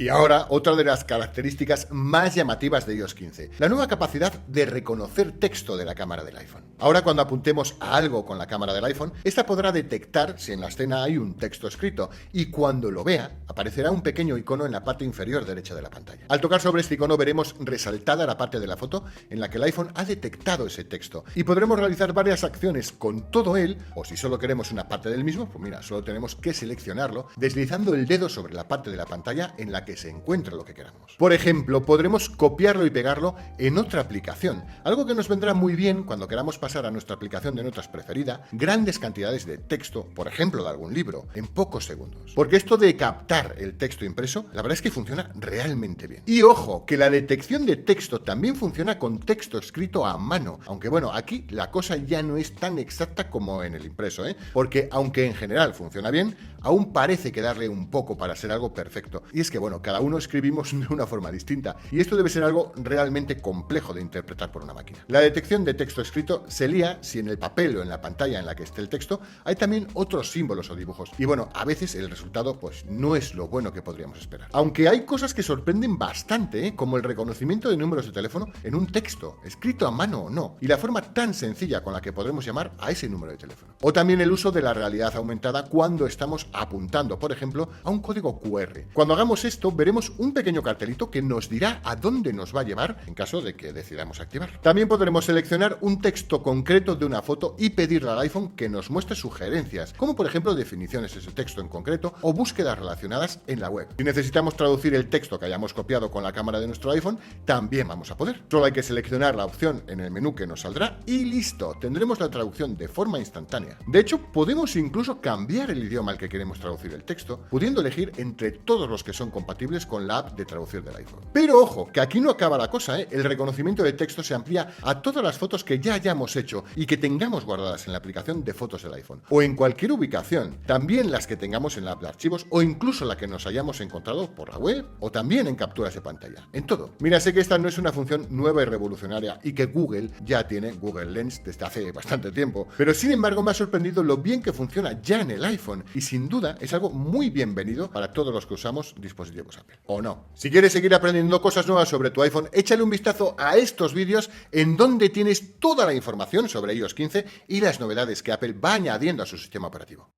Y ahora, otra de las características más llamativas de iOS 15, la nueva capacidad de reconocer texto de la cámara del iPhone. Ahora, cuando apuntemos a algo con la cámara del iPhone, esta podrá detectar si en la escena hay un texto escrito y cuando lo vea, aparecerá un pequeño icono en la parte inferior derecha de la pantalla. Al tocar sobre este icono veremos resaltada la parte de la foto en la que el iPhone ha detectado ese texto y podremos realizar varias acciones con todo él, o si solo queremos una parte del mismo, pues mira, solo tenemos que seleccionarlo deslizando el dedo sobre la parte de la pantalla en la que se encuentra lo que queramos. Por ejemplo, podremos copiarlo y pegarlo en otra aplicación, algo que nos vendrá muy bien cuando queramos pasar a nuestra aplicación de notas preferida grandes cantidades de texto, por ejemplo de algún libro, en pocos segundos. Porque esto de captar el texto impreso, la verdad es que funciona realmente bien. Y ojo, que la detección de texto también funciona con texto escrito a mano, aunque bueno, aquí la cosa ya no es tan exacta como en el impreso, porque aunque en general funciona bien, aún parece quedarle un poco para ser algo perfecto. Y es que bueno, cada uno escribimos de una forma distinta, y esto debe ser algo realmente complejo de interpretar por una máquina. La detección de texto escrito se lía si en el papel o en la pantalla en la que esté el texto hay también otros símbolos o dibujos, y bueno, a veces el resultado pues no es lo bueno que podríamos esperar. Aunque hay cosas que sorprenden bastante, como el reconocimiento de números de teléfono en un texto, escrito a mano o no, y la forma tan sencilla con la que podremos llamar a ese número de teléfono. O también el uso de la realidad aumentada cuando estamos apuntando, por ejemplo, a un código QR. Cuando hagamos esto, veremos un pequeño cartelito que nos dirá a dónde nos va a llevar en caso de que decidamos activarlo. También podremos seleccionar un texto concreto de una foto y pedirle al iPhone que nos muestre sugerencias, como por ejemplo definiciones de ese texto en concreto o búsquedas relacionadas en la web. Si necesitamos traducir el texto que hayamos copiado con la cámara de nuestro iPhone, también vamos a poder. Solo hay que seleccionar la opción en el menú que nos saldrá y listo, tendremos la traducción de forma instantánea. De hecho, podemos incluso cambiar el idioma al que queremos traducir el texto, pudiendo elegir entre todos los que son compatibles con la app de traducir del iPhone. Pero ojo, que aquí no acaba la cosa, el reconocimiento de texto se amplía a todas las fotos que ya hayamos hecho y que tengamos guardadas en la aplicación de fotos del iPhone, o en cualquier ubicación, también las que tengamos en la app de archivos o incluso la que nos hayamos encontrado por la web o también en capturas de pantalla, en todo. Mira, sé que esta no es una función nueva y revolucionaria y que Google ya tiene Google Lens desde hace bastante tiempo, pero sin embargo me ha sorprendido lo bien que funciona ya en el iPhone y sin duda es algo muy bienvenido para todos los que usamos dispositivos Apple, ¿o no? Si quieres seguir aprendiendo cosas nuevas sobre tu iPhone, échale un vistazo a estos vídeos en donde tienes toda la información sobre iOS 15 y las novedades que Apple va añadiendo a su sistema operativo.